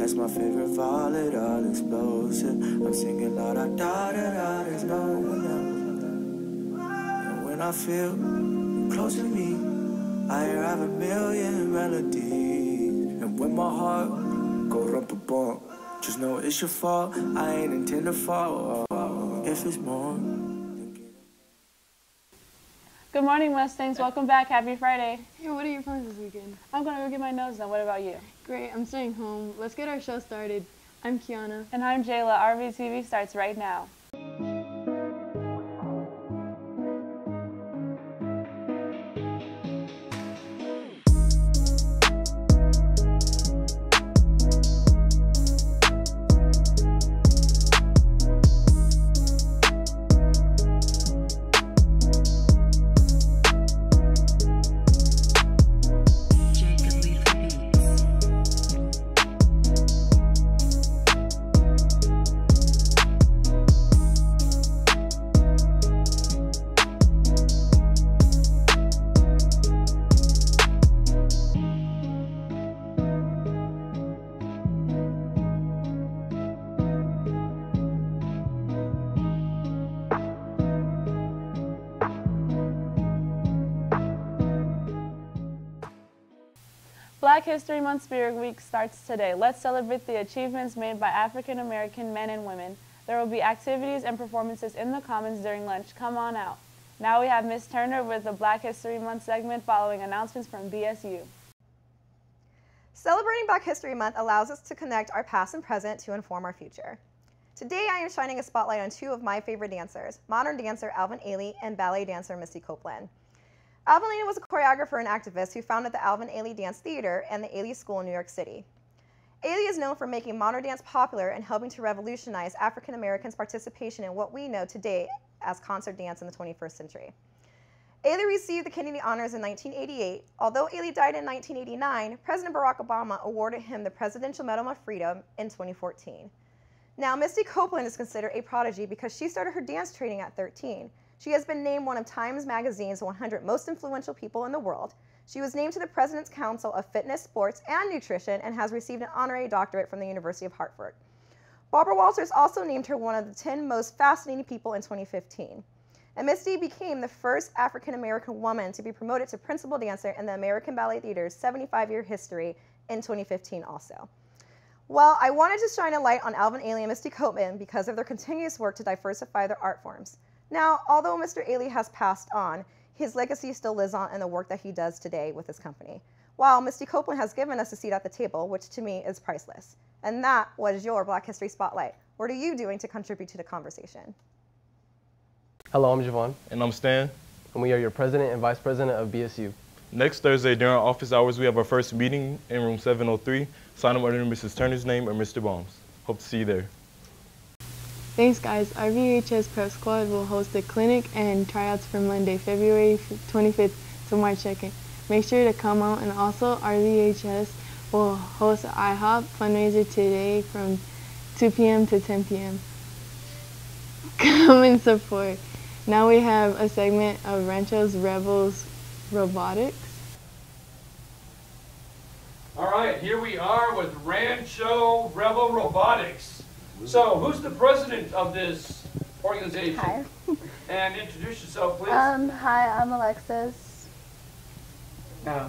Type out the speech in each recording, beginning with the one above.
That's my favorite violet, all explosive. I'm singing la da da da da, there's no one else. And when I feel close to me, I have a million melodies. And when my heart go rump-a-bump, just know it's your fault. I ain't intend to fall if it's more. Good morning, Mustangs. Welcome back. Happy Friday. Hey, what are your plans this weekend? I'm going to go get my nose done. What about you? Great, I'm staying home. Let's get our show started. I'm Kiana. And I'm Jayla. RVTV starts right now. Black History Month Spirit Week starts today. Let's celebrate the achievements made by African American men and women. There will be activities and performances in the Commons during lunch. Come on out. Now we have Ms. Turner with the Black History Month segment following announcements from BSU. Celebrating Black History Month allows us to connect our past and present to inform our future. Today I am shining a spotlight on two of my favorite dancers, modern dancer Alvin Ailey and ballet dancer Misty Copeland. Alvin Ailey was a choreographer and activist who founded the Alvin Ailey Dance Theater and the Ailey School in New York City. Ailey is known for making modern dance popular and helping to revolutionize African Americans' participation in what we know today as concert dance in the 21st century. Ailey received the Kennedy Honors in 1988. Although Ailey died in 1989, President Barack Obama awarded him the Presidential Medal of Freedom in 2014. Now, Misty Copeland is considered a prodigy because she started her dance training at 13. She has been named one of Times Magazine's 100 most influential people in the world. She was named to the President's Council of Fitness, Sports, and Nutrition and has received an honorary doctorate from the University of Hartford. Barbara Walters also named her one of the 10 most fascinating people in 2015. And Misty became the first African-American woman to be promoted to principal dancer in the American Ballet Theater's 75-year history in 2015 also. Well, I wanted to shine a light on Alvin Ailey and Misty Copeland because of their continuous work to diversify their art forms. Now, although Mr. Ailey has passed on, his legacy still lives on in the work that he does today with his company, while Misty Copeland has given us a seat at the table, which to me is priceless. And that was your Black History Spotlight. What are you doing to contribute to the conversation? Hello, I'm Javon. And I'm Stan. And we are your president and vice president of BSU. Next Thursday during office hours, we have our first meeting in room 703. Sign up under Mrs. Turner's name or Mr. Baum's. Hope to see you there. Thanks, guys. Our VHS Prep Squad will host a clinic and tryouts for Monday, February 25th to March 2nd. Make sure to come out, and also our VHS will host an IHOP fundraiser today from 2 p.m. to 10 p.m. Come and support. Now we have a segment of Rancho's Rebels Robotics. All right, here we are with Rancho Rebel Robotics. So, who's the president of this organization? Hi. And introduce yourself, please. Hi, I'm Alexis. Hi,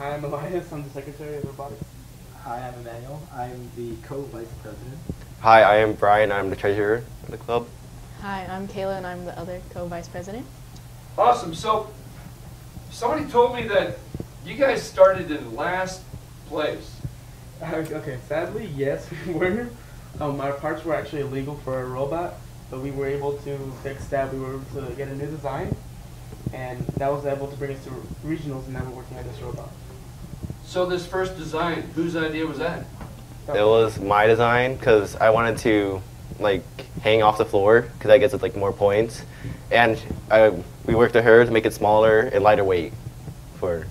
I'm Elias. I'm the secretary of robotics. Hi, I'm Emmanuel. I'm the co-vice president. Hi, I am Brian. I'm the treasurer of the club. Hi, I'm Kayla, and I'm the other co-vice president. Awesome. So, somebody told me that you guys started in last place. Okay, sadly, yes, we were. Our parts were actually illegal for a robot, but we were able to fix that. We were able to get a new design, and that was able to bring us to regionals, and now we're working on this robot. So this first design, whose idea was that? It was my design because I wanted to like hang off the floor because that gets us like more points, and we worked with her to make it smaller and lighter weight for.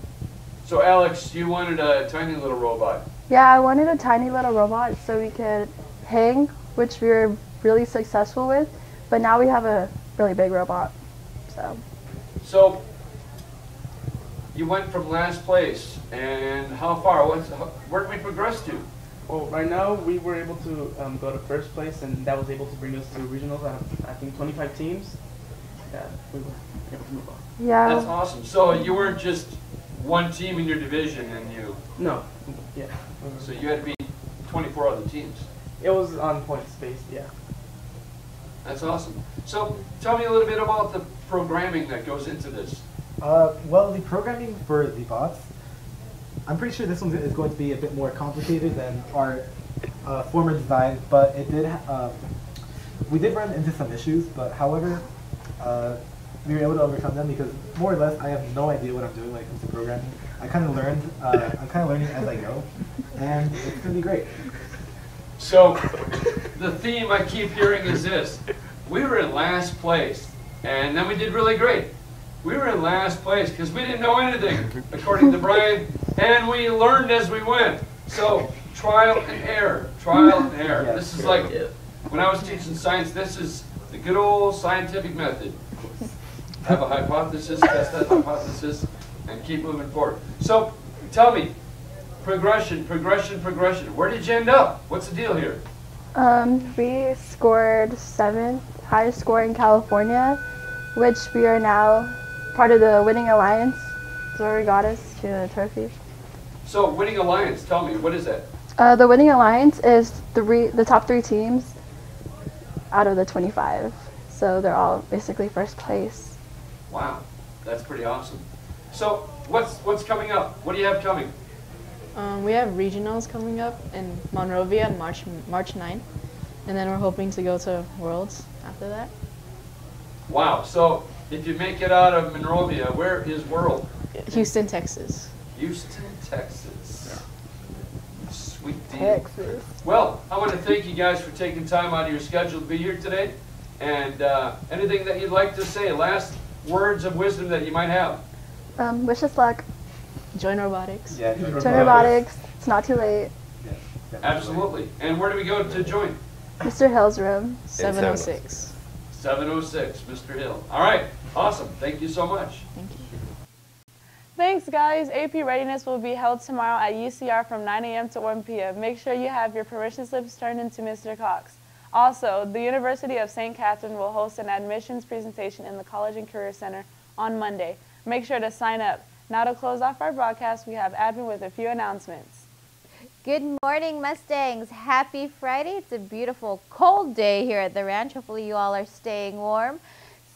So Alex, you wanted a tiny little robot. Yeah, I wanted a tiny little robot so we could hang, which we were really successful with, but now we have a really big robot. So you went from last place, and how far? Where did we progress to? Well, right now we were able to go to first place, and that was able to bring us to regionals out of, I think, 25 teams. Yeah, we were able to move on. Yeah. That's awesome. So you weren't just one team in your division and you... No. Yeah. So you had to beat 24 other teams. It was on points based, yeah. That's awesome. So tell me a little bit about the programming that goes into this. Well, the programming for the bots, I'm pretty sure this one is going to be a bit more complicated than our former design, but it did. We did run into some issues, but however, we were able to overcome them because more or less I have no idea what I'm doing when it comes to programming. I kind of learned. I'm kind of learning as I go, and it's gonna be great. So the theme I keep hearing is this: we were in last place, and then we did really great. We were in last place because we didn't know anything, according to Brian, and we learned as we went. So trial and error, trial and error. Yeah, this is like when I was teaching science. This is the good old scientific method. Have a hypothesis, test that hypothesis, and keep moving forward. So tell me, progression, progression, progression. Where did you end up? What's the deal here? We scored 7th, highest score in California, which we are now part of the Winning Alliance. So we got us to the trophy. So Winning Alliance, tell me, what is that? The Winning Alliance is the top 3 teams out of the 25. So they're all basically first place. Wow, that's pretty awesome. So what's coming up? What do you have coming? We have regionals coming up in Monrovia on March 9th, and then we're hoping to go to Worlds after that. Wow, so if you make it out of Monrovia, where is World? Houston, Texas. Houston, Texas. Sweet deal. Texas. Well, I want to thank you guys for taking time out of your schedule to be here today. And anything that you'd like to say, last words of wisdom that you might have? Wish us luck. Join robotics. Yeah, Join robotics. It's not too late. Yeah, Absolutely. And where do we go to join? Mr. Hill's room. 706. 706, Mr. Hill. All right, awesome. Thank you so much. Thank you. Thanks, guys. AP Readiness will be held tomorrow at UCR from 9 a.m. to 1 p.m. Make sure you have your permission slips turned in to Mr. Cox. Also, the University of St. Catherine will host an admissions presentation in the College and Career Center on Monday. Make sure to sign up. Now to close off our broadcast, we have Admin with a few announcements. Good morning, Mustangs. Happy Friday. It's a beautiful, cold day here at the ranch. Hopefully you all are staying warm.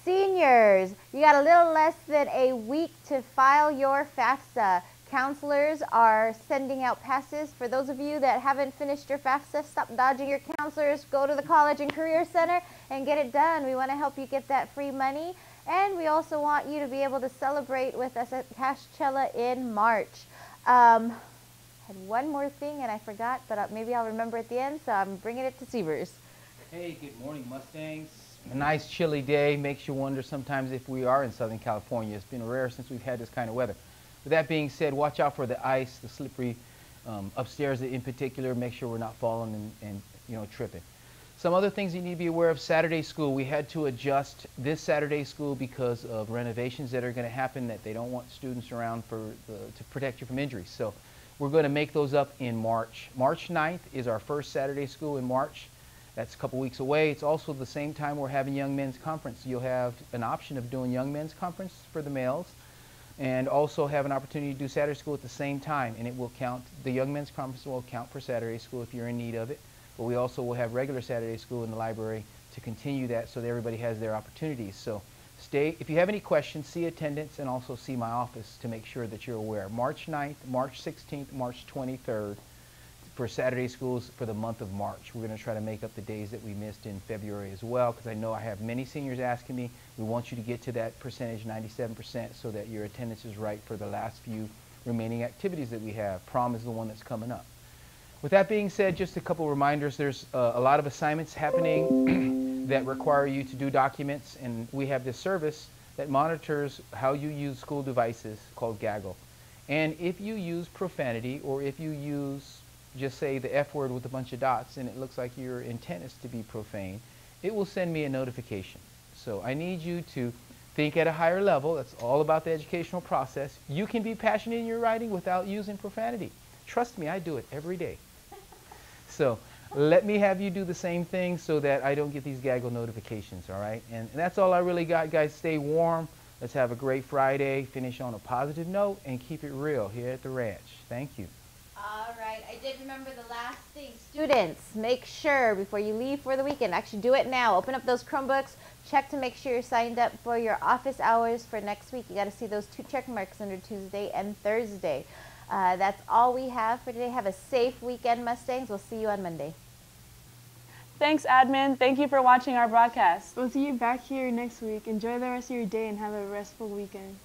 Seniors, you got a little less than a week to file your FAFSA. Counselors are sending out passes. For those of you that haven't finished your FAFSA, stop dodging your counselors. Go to the College and Career Center and get it done. We want to help you get that free money. And we also want you to be able to celebrate with us at Cashchella in March. Had one more thing and I forgot, but maybe I'll remember at the end, so I'm bringing it to Sievers. Hey, good morning, Mustangs. A nice chilly day makes you wonder sometimes if we are in Southern California. It's been rare since we've had this kind of weather. With that being said, watch out for the ice, the slippery upstairs in particular. Make sure we're not falling and tripping. Some other things you need to be aware of: Saturday school. We had to adjust this Saturday school because of renovations that are going to happen that they don't want students around to protect you from injuries. So we're going to make those up in March. March 9th is our first Saturday school in March. That's a couple weeks away. It's also the same time we're having Young Men's Conference. You'll have an option of doing Young Men's Conference for the males and also have an opportunity to do Saturday school at the same time, and it will count. The Young Men's Conference will count for Saturday school if you're in need of it, but we also will have regular Saturday school in the library to continue that so that everybody has their opportunities. So if you have any questions, see attendance and also see my office to make sure that you're aware. March 9th, March 16th, March 23rd for Saturday schools for the month of March. We're going to try to make up the days that we missed in February as well, because I know I have many seniors asking me. We want you to get to that percentage, 97%, so that your attendance is right for the last few remaining activities that we have. Prom is the one that's coming up. With that being said, just a couple reminders. There's a lot of assignments happening that require you to do documents, and we have this service that monitors how you use school devices called Gaggle. And if you use profanity, or if you use just say the F word with a bunch of dots and it looks like your intent is to be profane, it will send me a notification. So I need you to think at a higher level. That's all about the educational process. You can be passionate in your writing without using profanity. Trust me, I do it every day. So let me have you do the same thing so that I don't get these gaggle notifications, all right? And that's all I really got, guys. Stay warm. Let's have a great Friday, finish on a positive note, and keep it real here at the ranch. Thank you. All right, I did remember the last thing. Students, make sure before you leave for the weekend, actually do it now. Open up those Chromebooks, check to make sure you're signed up for your office hours for next week. You got to see those 2 check marks under Tuesday and Thursday. That's all we have for today. Have a safe weekend, Mustangs. We'll see you on Monday. Thanks, admin. Thank you for watching our broadcast. We'll see you back here next week. Enjoy the rest of your day and have a restful weekend.